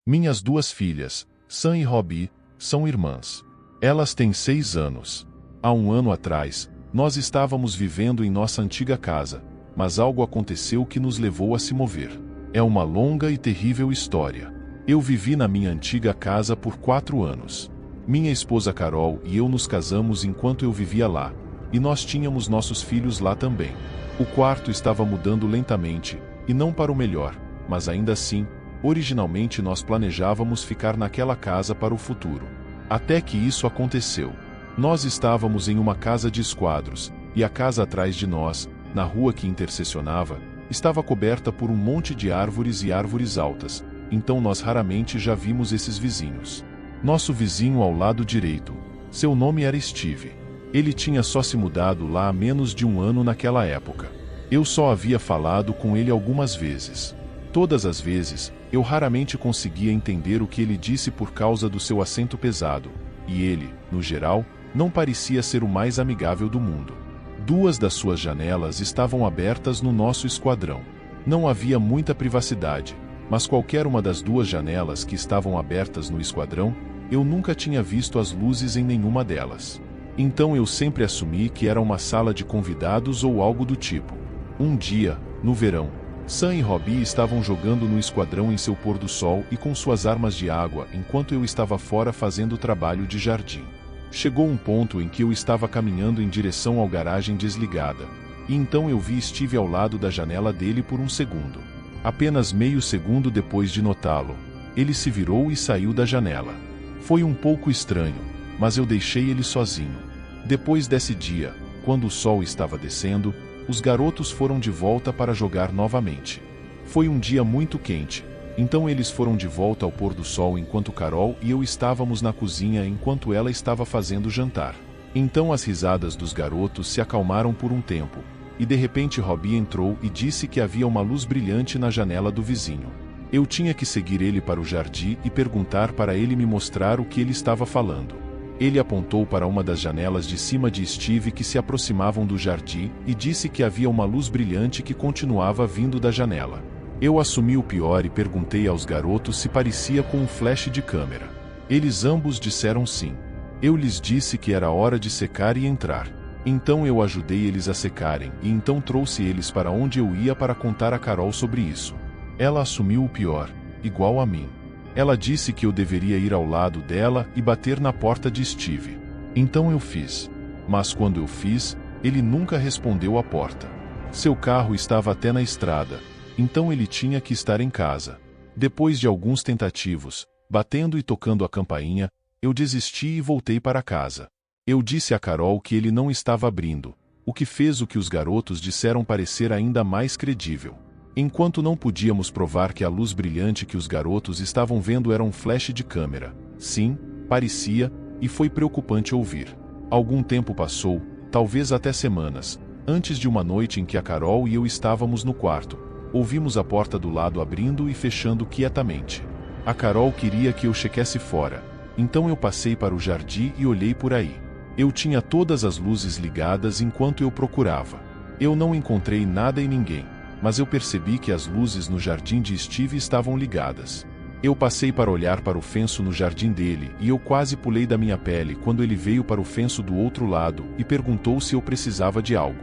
Minhas duas filhas, Sam e Robbie, são irmãs. Elas têm 6 anos. Há um ano atrás, nós estávamos vivendo em nossa antiga casa, mas algo aconteceu que nos levou a se mover. É uma longa e terrível história. Eu vivi na minha antiga casa por 4 anos. Minha esposa Carol e eu nos casamos enquanto eu vivia lá, e nós tínhamos nossos filhos lá também. O quarto estava mudando lentamente, e não para o melhor, mas ainda assim, originalmente nós planejávamos ficar naquela casa para o futuro. Até que isso aconteceu. Nós estávamos em uma casa de esquadros, e a casa atrás de nós, na rua que intersecionava, estava coberta por um monte de árvores e árvores altas, então nós raramente já vimos esses vizinhos. Nosso vizinho ao lado direito, seu nome era Steve. Ele tinha só se mudado lá há menos de um ano naquela época. Eu só havia falado com ele algumas vezes. Todas as vezes, eu raramente conseguia entender o que ele disse por causa do seu acento pesado, e ele, no geral, não parecia ser o mais amigável do mundo. 2 das suas janelas estavam abertas no nosso esquadrão. Não havia muita privacidade, mas qualquer uma das 2 janelas que estavam abertas no esquadrão, eu nunca tinha visto as luzes em nenhuma delas. Então eu sempre assumi que era uma sala de convidados ou algo do tipo. Um dia, no verão, Sam e Robbie estavam jogando no esquadrão em seu pôr do sol e com suas armas de água enquanto eu estava fora fazendo trabalho de jardim. Chegou um ponto em que eu estava caminhando em direção ao garagem desligada, e então eu vi Steve ao lado da janela dele por um segundo. Apenas meio segundo depois de notá-lo, ele se virou e saiu da janela. Foi um pouco estranho, mas eu deixei ele sozinho. Depois desse dia, quando o sol estava descendo, os garotos foram de volta para jogar novamente. Foi um dia muito quente, então eles foram de volta ao pôr do sol enquanto Carol e eu estávamos na cozinha enquanto ela estava fazendo jantar. Então as risadas dos garotos se acalmaram por um tempo, e de repente Robbie entrou e disse que havia uma luz brilhante na janela do vizinho. Eu tinha que seguir ele para o jardim e perguntar para ele me mostrar o que ele estava falando. Ele apontou para uma das janelas de cima de Steve que se aproximavam do jardim e disse que havia uma luz brilhante que continuava vindo da janela. Eu assumi o pior e perguntei aos garotos se parecia com um flash de câmera. Eles ambos disseram sim. Eu lhes disse que era hora de secar e entrar. Então eu ajudei eles a secarem e então trouxe eles para onde eu ia para contar a Carol sobre isso. Ela assumiu o pior, igual a mim. Ela disse que eu deveria ir ao lado dela e bater na porta de Steve. Então eu fiz. Mas quando eu fiz, ele nunca respondeu à porta. Seu carro estava até na estrada, então ele tinha que estar em casa. Depois de alguns tentativos, batendo e tocando a campainha, eu desisti e voltei para casa. Eu disse a Carol que ele não estava abrindo, o que fez o que os garotos disseram parecer ainda mais credível. Enquanto não podíamos provar que a luz brilhante que os garotos estavam vendo era um flash de câmera. Sim, parecia, e foi preocupante ouvir. Algum tempo passou, talvez até semanas, antes de uma noite em que a Carol e eu estávamos no quarto. Ouvimos a porta do lado abrindo e fechando quietamente. A Carol queria que eu checasse fora, então eu passei para o jardim e olhei por aí. Eu tinha todas as luzes ligadas enquanto eu procurava. Eu não encontrei nada e ninguém, mas eu percebi que as luzes no jardim de Steve estavam ligadas. Eu passei para olhar para o fenço no jardim dele e eu quase pulei da minha pele quando ele veio para o fenço do outro lado e perguntou se eu precisava de algo.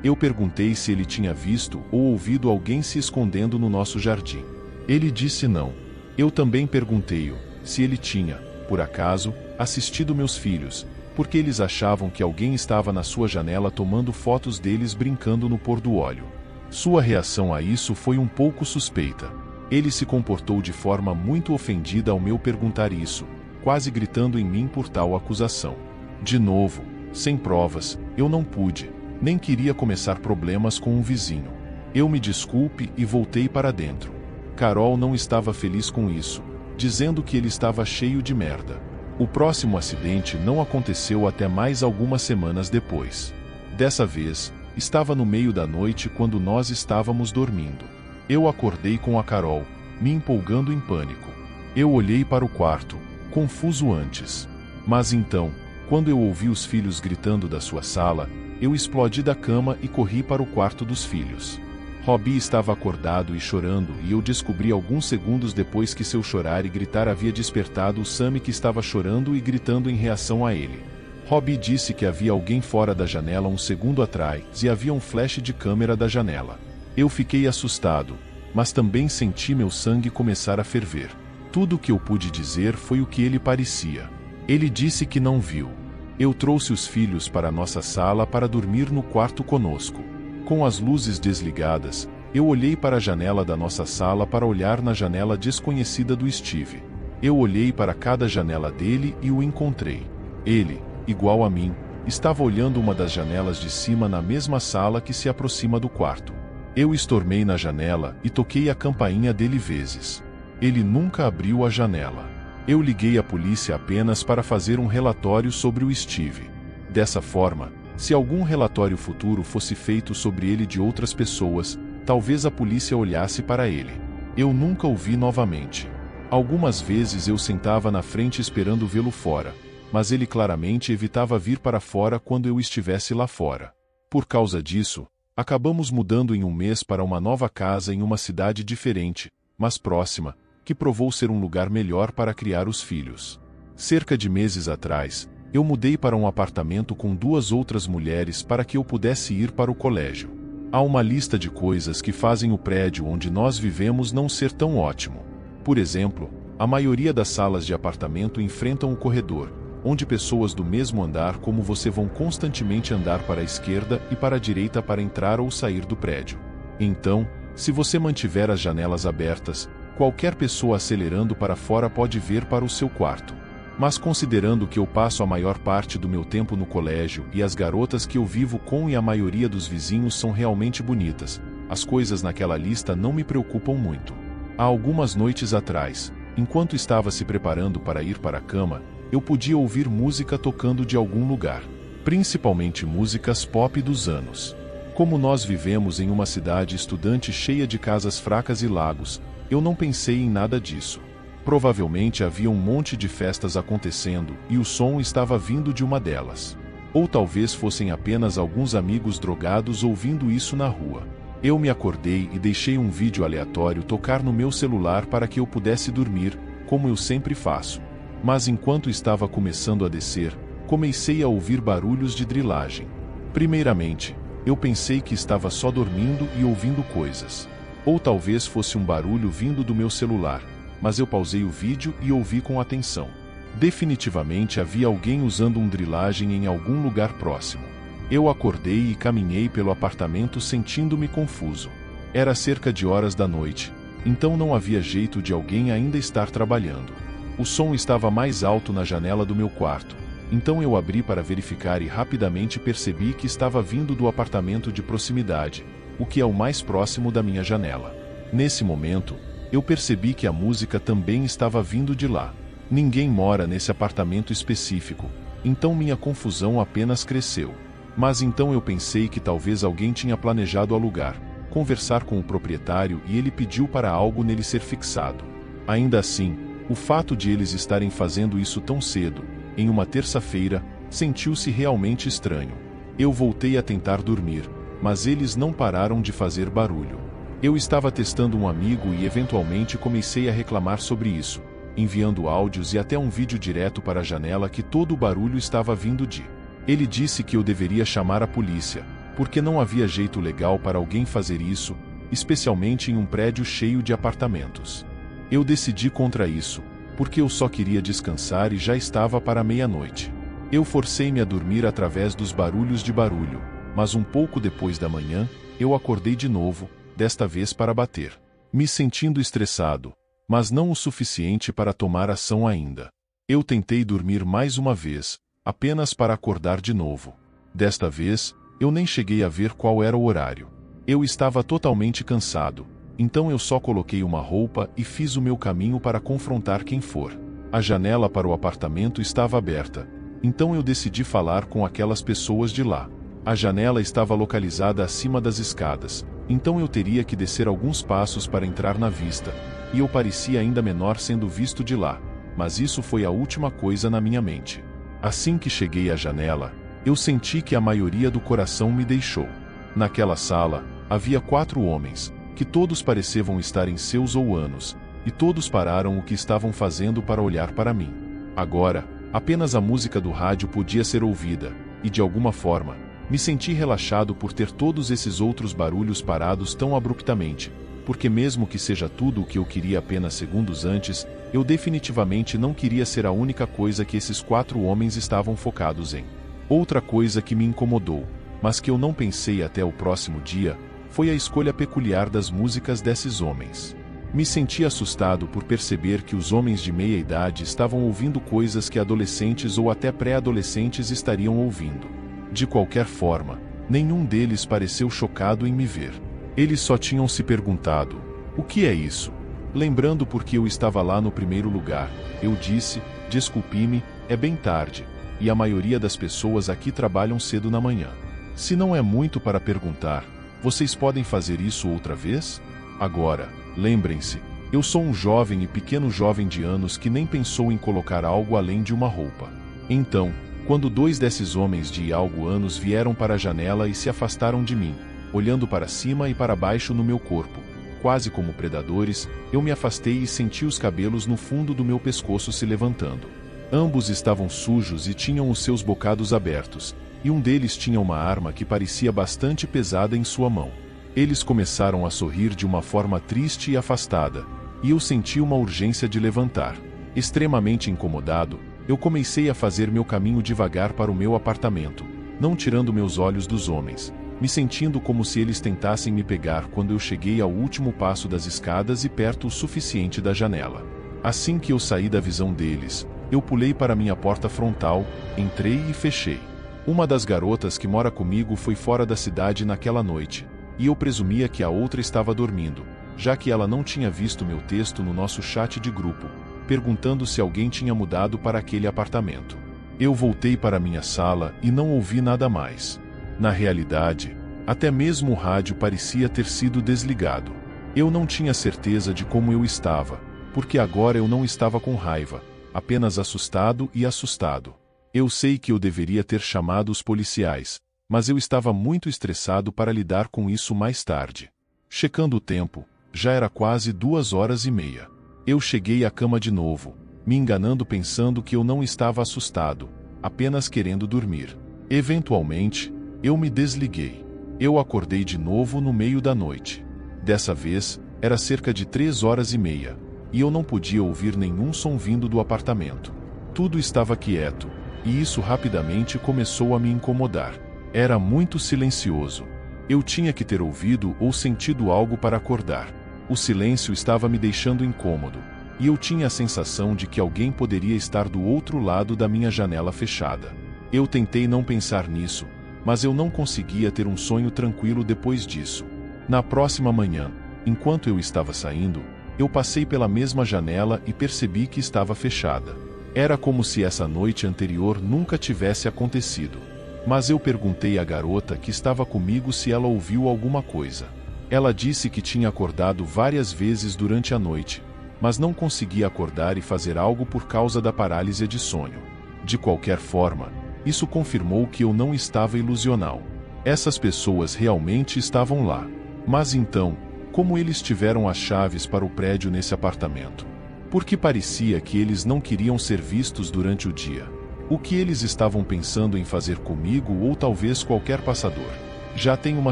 Eu perguntei se ele tinha visto ou ouvido alguém se escondendo no nosso jardim. Ele disse não. Eu também perguntei-o se ele tinha, por acaso, assistido meus filhos, porque eles achavam que alguém estava na sua janela tomando fotos deles brincando no pôr do óleo. Sua reação a isso foi um pouco suspeita. Ele se comportou de forma muito ofendida ao meu perguntar isso, quase gritando em mim por tal acusação. De novo, sem provas, eu não pude, nem queria começar problemas com um vizinho. Eu me desculpe e voltei para dentro. Carol não estava feliz com isso, dizendo que ele estava cheio de merda. O próximo acidente não aconteceu até mais algumas semanas depois. Dessa vez, estava no meio da noite quando nós estávamos dormindo. Eu acordei com a Carol, me empolgando em pânico. Eu olhei para o quarto, confuso antes. Mas então, quando eu ouvi os filhos gritando da sua sala, eu explodi da cama e corri para o quarto dos filhos. Robbie estava acordado e chorando e eu descobri alguns segundos depois que seu chorar e gritar havia despertado o Sammy, que estava chorando e gritando em reação a ele. Robbie disse que havia alguém fora da janela um segundo atrás e havia um flash de câmera da janela. Eu fiquei assustado, mas também senti meu sangue começar a ferver. Tudo o que eu pude dizer foi o que ele parecia. Ele disse que não viu. Eu trouxe os filhos para a nossa sala para dormir no quarto conosco. Com as luzes desligadas, eu olhei para a janela da nossa sala para olhar na janela desconhecida do Steve. Eu olhei para cada janela dele e o encontrei. Ele, igual a mim, estava olhando uma das janelas de cima na mesma sala que se aproxima do quarto. Eu estormei na janela e toquei a campainha dele vezes. Ele nunca abriu a janela. Eu liguei a polícia apenas para fazer um relatório sobre o Steve. Dessa forma, se algum relatório futuro fosse feito sobre ele de outras pessoas, talvez a polícia olhasse para ele. Eu nunca o vi novamente. Algumas vezes eu sentava na frente esperando vê-lo fora, mas ele claramente evitava vir para fora quando eu estivesse lá fora. Por causa disso, acabamos mudando em um mês para uma nova casa em uma cidade diferente, mas próxima, que provou ser um lugar melhor para criar os filhos. Cerca de meses atrás, eu mudei para um apartamento com 2 outras mulheres para que eu pudesse ir para o colégio. Há uma lista de coisas que fazem o prédio onde nós vivemos não ser tão ótimo. Por exemplo, a maioria das salas de apartamento enfrentam o corredor, onde pessoas do mesmo andar como você vão constantemente andar para a esquerda e para a direita para entrar ou sair do prédio. Então, se você mantiver as janelas abertas, qualquer pessoa acelerando para fora pode ver para o seu quarto. Mas considerando que eu passo a maior parte do meu tempo no colégio e as garotas que eu vivo com e a maioria dos vizinhos são realmente bonitas, as coisas naquela lista não me preocupam muito. Há algumas noites atrás, enquanto estava se preparando para ir para a cama, eu podia ouvir música tocando de algum lugar, principalmente músicas pop dos anos. Como nós vivemos em uma cidade estudante cheia de casas fracas e lagos, eu não pensei em nada disso. Provavelmente havia um monte de festas acontecendo e o som estava vindo de uma delas. Ou talvez fossem apenas alguns amigos drogados ouvindo isso na rua. Eu me acordei e deixei um vídeo aleatório tocar no meu celular para que eu pudesse dormir, como eu sempre faço. Mas enquanto estava começando a descer, comecei a ouvir barulhos de drilagem. Primeiramente, eu pensei que estava só dormindo e ouvindo coisas. Ou talvez fosse um barulho vindo do meu celular, mas eu pausei o vídeo e ouvi com atenção. Definitivamente havia alguém usando um drilagem em algum lugar próximo. Eu acordei e caminhei pelo apartamento sentindo-me confuso. Era cerca de horas da noite, então não havia jeito de alguém ainda estar trabalhando. O som estava mais alto na janela do meu quarto, então eu abri para verificar e rapidamente percebi que estava vindo do apartamento de proximidade, o que é o mais próximo da minha janela. Nesse momento, eu percebi que a música também estava vindo de lá. Ninguém mora nesse apartamento específico, então minha confusão apenas cresceu. Mas então eu pensei que talvez alguém tinha planejado alugar, conversar com o proprietário e ele pediu para algo nele ser fixado. Ainda assim, o fato de eles estarem fazendo isso tão cedo, em uma terça-feira, sentiu-se realmente estranho. Eu voltei a tentar dormir, mas eles não pararam de fazer barulho. Eu estava testando um amigo e eventualmente comecei a reclamar sobre isso, enviando áudios e até um vídeo direto para a janela que todo o barulho estava vindo de. Ele disse que eu deveria chamar a polícia, porque não havia jeito legal para alguém fazer isso, especialmente em um prédio cheio de apartamentos. Eu decidi contra isso, porque eu só queria descansar e já estava para meia-noite. Eu forcei-me a dormir através dos barulhos de barulho, mas um pouco depois da manhã, eu acordei de novo, desta vez para bater. Me sentindo estressado, mas não o suficiente para tomar ação ainda. Eu tentei dormir mais uma vez, apenas para acordar de novo. Desta vez, eu nem cheguei a ver qual era o horário. Eu estava totalmente cansado, então eu só coloquei uma roupa e fiz o meu caminho para confrontar quem for. A janela para o apartamento estava aberta, então eu decidi falar com aquelas pessoas de lá. A janela estava localizada acima das escadas, então eu teria que descer alguns passos para entrar na vista, e eu parecia ainda menor sendo visto de lá, mas isso foi a última coisa na minha mente. Assim que cheguei à janela, eu senti que a maioria do coração me deixou. Naquela sala, havia 4 homens, que todos pareciam estar em seus anos, e todos pararam o que estavam fazendo para olhar para mim. Agora, apenas a música do rádio podia ser ouvida, e de alguma forma, me senti relaxado por ter todos esses outros barulhos parados tão abruptamente, porque mesmo que seja tudo o que eu queria apenas segundos antes, eu definitivamente não queria ser a única coisa que esses 4 homens estavam focados em. Outra coisa que me incomodou, mas que eu não pensei até o próximo dia, foi a escolha peculiar das músicas desses homens. Me senti assustado por perceber que os homens de meia idade estavam ouvindo coisas que adolescentes ou até pré-adolescentes estariam ouvindo. De qualquer forma, nenhum deles pareceu chocado em me ver. Eles só tinham se perguntado: o que é isso? Lembrando porque eu estava lá no primeiro lugar, eu disse: desculpe-me, é bem tarde, e a maioria das pessoas aqui trabalham cedo na manhã. Se não é muito para perguntar, vocês podem fazer isso outra vez? Agora, lembrem-se, eu sou um jovem e pequeno jovem de anos que nem pensou em colocar algo além de uma roupa. Então, quando 2 desses homens de algo anos vieram para a janela e se afastaram de mim, olhando para cima e para baixo no meu corpo, quase como predadores, eu me afastei e senti os cabelos no fundo do meu pescoço se levantando. Ambos estavam sujos e tinham os seus bocados abertos, e um deles tinha uma arma que parecia bastante pesada em sua mão. Eles começaram a sorrir de uma forma triste e afastada, e eu senti uma urgência de levantar. Extremamente incomodado, eu comecei a fazer meu caminho devagar para o meu apartamento, não tirando meus olhos dos homens, me sentindo como se eles tentassem me pegar quando eu cheguei ao último passo das escadas e perto o suficiente da janela. Assim que eu saí da visão deles, eu pulei para minha porta frontal, entrei e fechei. Uma das garotas que mora comigo foi fora da cidade naquela noite, e eu presumia que a outra estava dormindo, já que ela não tinha visto meu texto no nosso chat de grupo, perguntando se alguém tinha mudado para aquele apartamento. Eu voltei para minha sala e não ouvi nada mais. Na realidade, até mesmo o rádio parecia ter sido desligado. Eu não tinha certeza de como eu estava, porque agora eu não estava com raiva, apenas assustado e assustado. Eu sei que eu deveria ter chamado os policiais, mas eu estava muito estressado para lidar com isso mais tarde. Checando o tempo, já era quase 2h30. Eu cheguei à cama de novo, me enganando pensando que eu não estava assustado, apenas querendo dormir. Eventualmente, eu me desliguei. Eu acordei de novo no meio da noite. Dessa vez, era cerca de 3h30, e eu não podia ouvir nenhum som vindo do apartamento. Tudo estava quieto, e isso rapidamente começou a me incomodar. Era muito silencioso. Eu tinha que ter ouvido ou sentido algo para acordar. O silêncio estava me deixando incômodo, e eu tinha a sensação de que alguém poderia estar do outro lado da minha janela fechada. Eu tentei não pensar nisso, mas eu não conseguia ter um sonho tranquilo depois disso. Na próxima manhã, enquanto eu estava saindo, eu passei pela mesma janela e percebi que estava fechada. Era como se essa noite anterior nunca tivesse acontecido. Mas eu perguntei à garota que estava comigo se ela ouviu alguma coisa. Ela disse que tinha acordado várias vezes durante a noite, mas não conseguia acordar e fazer algo por causa da paralisia de sonho. De qualquer forma, isso confirmou que eu não estava ilusional. Essas pessoas realmente estavam lá. Mas então, como eles tiveram as chaves para o prédio nesse apartamento? Porque parecia que eles não queriam ser vistos durante o dia. O que eles estavam pensando em fazer comigo ou talvez qualquer passador? Já tem uma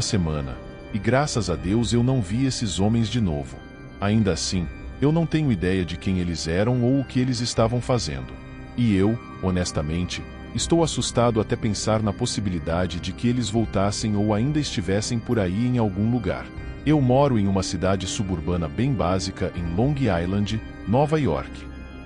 semana, e graças a Deus eu não vi esses homens de novo. Ainda assim, eu não tenho ideia de quem eles eram ou o que eles estavam fazendo. E eu, honestamente, estou assustado até pensar na possibilidade de que eles voltassem ou ainda estivessem por aí em algum lugar. Eu moro em uma cidade suburbana bem básica em Long Island, Nova York.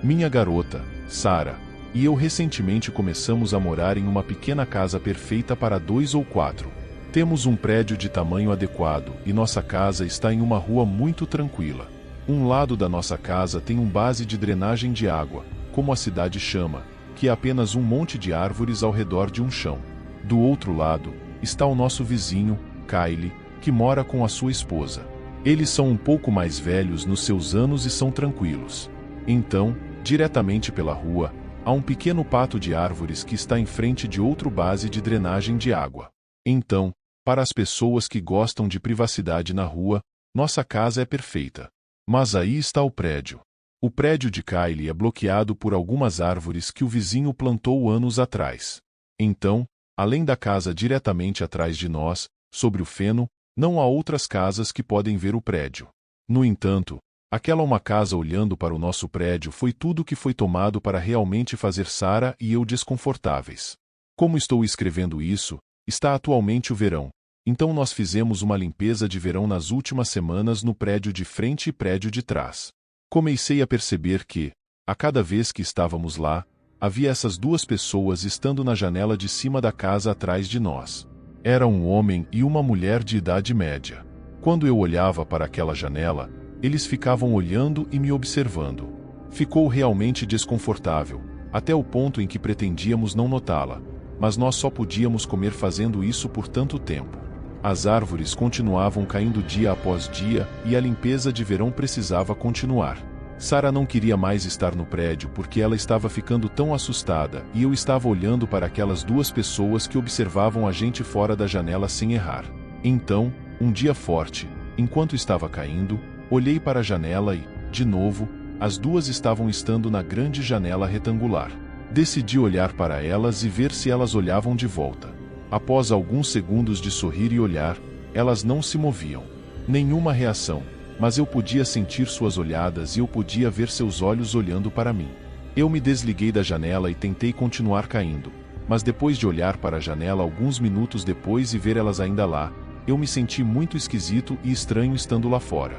Minha garota, Sarah, e eu recentemente começamos a morar em uma pequena casa perfeita para 2 ou 4. Temos um prédio de tamanho adequado e nossa casa está em uma rua muito tranquila. Um lado da nossa casa tem um base de drenagem de água, como a cidade chama, que é apenas um monte de árvores ao redor de um chão. Do outro lado, está o nosso vizinho, Kyle, que mora com a sua esposa. Eles são um pouco mais velhos nos seus anos e são tranquilos. Então, diretamente pela rua, há um pequeno pátio de árvores que está em frente de outro base de drenagem de água. Então, Para as pessoas que gostam de privacidade na rua, nossa casa é perfeita. Mas aí está o prédio. O prédio de Kylie é bloqueado por algumas árvores que o vizinho plantou anos atrás. Então, além da casa diretamente atrás de nós, sobre o feno, não há outras casas que podem ver o prédio. No entanto, aquela uma casa olhando para o nosso prédio foi tudo que foi tomado para realmente fazer Sarah e eu desconfortáveis. Como estou escrevendo isso, está atualmente o verão. Então nós fizemos uma limpeza de verão nas últimas semanas no prédio de frente e prédio de trás. Comecei a perceber que, a cada vez que estávamos lá, havia essas duas pessoas estando na janela de cima da casa atrás de nós. Era um homem e uma mulher de idade média. Quando eu olhava para aquela janela, eles ficavam olhando e me observando. Ficou realmente desconfortável, até o ponto em que pretendíamos não notá-la, mas nós só podíamos comer fazendo isso por tanto tempo. As árvores continuavam caindo dia após dia e a limpeza de verão precisava continuar. Sarah não queria mais estar no prédio porque ela estava ficando tão assustada e eu estava olhando para aquelas duas pessoas que observavam a gente fora da janela sem errar. Então, um dia forte, enquanto estava caindo, olhei para a janela e, de novo, as duas estavam estando na grande janela retangular. Decidi olhar para elas e ver se elas olhavam de volta. Após alguns segundos de sorrir e olhar, elas não se moviam. Nenhuma reação, mas eu podia sentir suas olhadas e eu podia ver seus olhos olhando para mim. Eu me desliguei da janela e tentei continuar caindo, mas depois de olhar para a janela alguns minutos depois e ver elas ainda lá, eu me senti muito esquisito e estranho estando lá fora.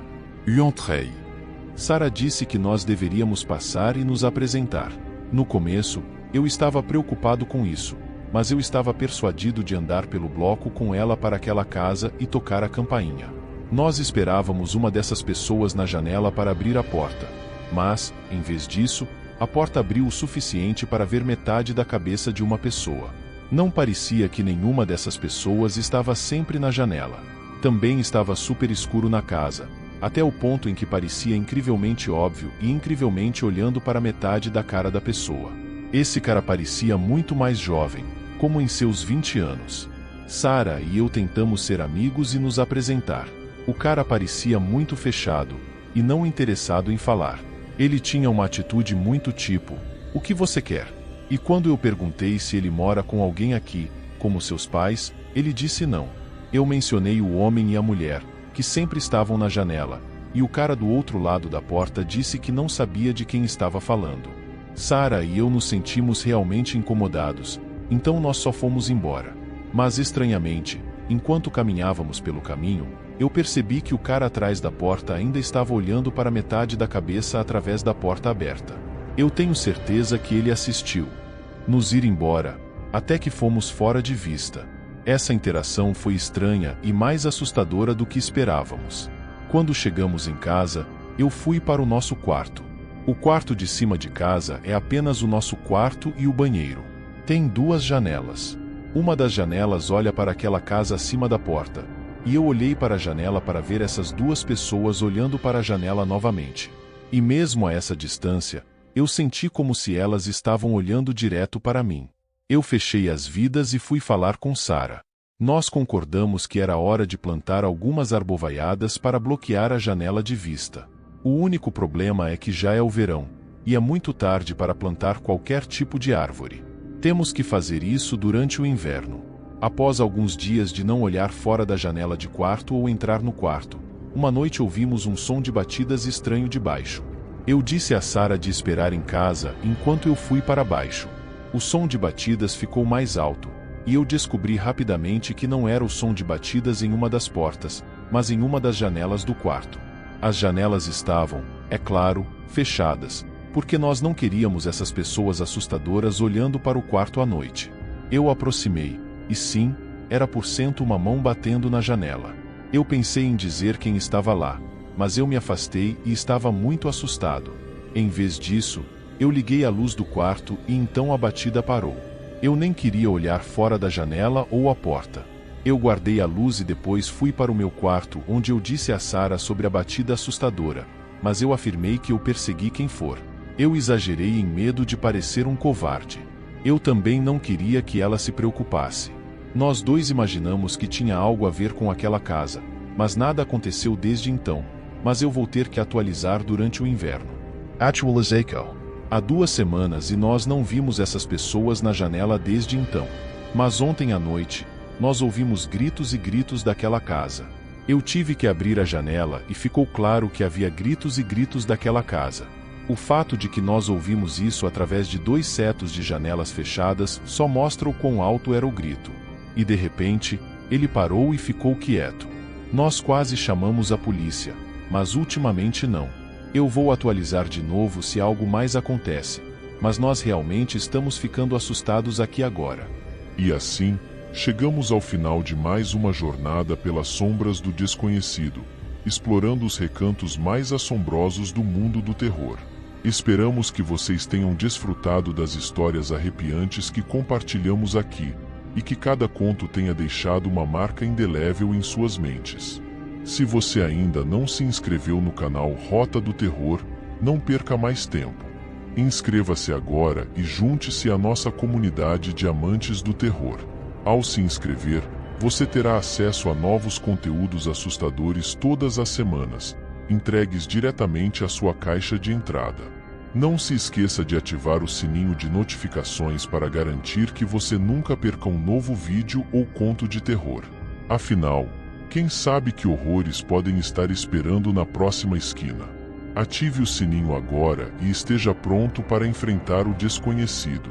Entrei. Sarah disse que nós deveríamos passar e nos apresentar. No começo, eu estava preocupado com isso, mas eu estava persuadido de andar pelo bloco com ela para aquela casa e tocar a campainha. Nós esperávamos uma dessas pessoas na janela para abrir a porta, mas, em vez disso, a porta abriu o suficiente para ver metade da cabeça de uma pessoa. Não parecia que nenhuma dessas pessoas estava sempre na janela. Também estava super escuro na casa, até o ponto em que parecia incrivelmente óbvio e incrivelmente olhando para metade da cara da pessoa. Esse cara parecia muito mais jovem, como em seus 20 anos. Sarah e eu tentamos ser amigos e nos apresentar. O cara parecia muito fechado, e não interessado em falar. Ele tinha uma atitude muito tipo, o que você quer? E quando eu perguntei se ele mora com alguém aqui, como seus pais, ele disse não. Eu mencionei o homem e a mulher, que sempre estavam na janela, e o cara do outro lado da porta disse que não sabia de quem estava falando. Sarah e eu nos sentimos realmente incomodados, então nós só fomos embora. Mas estranhamente, enquanto caminhávamos pelo caminho, eu percebi que o cara atrás da porta ainda estava olhando para metade da cabeça através da porta aberta. Eu tenho certeza que ele assistiu nos ir embora, até que fomos fora de vista. Essa interação foi estranha e mais assustadora do que esperávamos. Quando chegamos em casa, eu fui para o nosso quarto. O quarto de cima de casa é apenas o nosso quarto e o banheiro. Tem duas janelas. Uma das janelas olha para aquela casa acima da porta, e eu olhei para a janela para ver essas duas pessoas olhando para a janela novamente. E mesmo a essa distância, eu senti como se elas estavam olhando direto para mim. Eu fechei as vidas e fui falar com Sarah. Nós concordamos que era hora de plantar algumas arbovaiadas para bloquear a janela de vista. O único problema é que já é o verão, e é muito tarde para plantar qualquer tipo de árvore. Temos que fazer isso durante o inverno. Após alguns dias de não olhar fora da janela de quarto ou entrar no quarto, uma noite ouvimos um som de batidas estranho de baixo. Eu disse a Sarah de esperar em casa enquanto eu fui para baixo. O som de batidas ficou mais alto, e eu descobri rapidamente que não era o som de batidas em uma das portas, mas em uma das janelas do quarto. As janelas estavam, é claro, fechadas, porque nós não queríamos essas pessoas assustadoras olhando para o quarto à noite. Eu aproximei, e sim, era por cento uma mão batendo na janela. Eu pensei em dizer quem estava lá, mas eu me afastei e estava muito assustado. Em vez disso, eu liguei a luz do quarto e então a batida parou. Eu nem queria olhar fora da janela ou a porta. Eu guardei a luz e depois fui para o meu quarto, onde eu disse a Sarah sobre a batida assustadora, mas eu afirmei que eu persegui quem for. Eu exagerei em medo de parecer um covarde. Eu também não queria que ela se preocupasse. Nós dois imaginamos que tinha algo a ver com aquela casa, mas nada aconteceu desde então, mas eu vou ter que atualizar durante o inverno. Atualizei-o. Há 2 semanas e nós não vimos essas pessoas na janela desde então. Mas ontem à noite, nós ouvimos gritos e gritos daquela casa. Eu tive que abrir a janela e ficou claro que havia gritos e gritos daquela casa. O fato de que nós ouvimos isso através de 2 setos de janelas fechadas só mostra o quão alto era o grito. E de repente, ele parou e ficou quieto. Nós quase chamamos a polícia, mas ultimamente não. Eu vou atualizar de novo se algo mais acontece, mas nós realmente estamos ficando assustados aqui agora. E assim, chegamos ao final de mais uma jornada pelas sombras do desconhecido, explorando os recantos mais assombrosos do mundo do terror. Esperamos que vocês tenham desfrutado das histórias arrepiantes que compartilhamos aqui, e que cada conto tenha deixado uma marca indelével em suas mentes. Se você ainda não se inscreveu no canal Rota do Terror, não perca mais tempo. Inscreva-se agora e junte-se à nossa comunidade de amantes do terror. Ao se inscrever, você terá acesso a novos conteúdos assustadores todas as semanas, entregues diretamente à sua caixa de entrada. Não se esqueça de ativar o sininho de notificações para garantir que você nunca perca um novo vídeo ou conto de terror. Afinal, quem sabe que horrores podem estar esperando na próxima esquina? Ative o sininho agora e esteja pronto para enfrentar o desconhecido.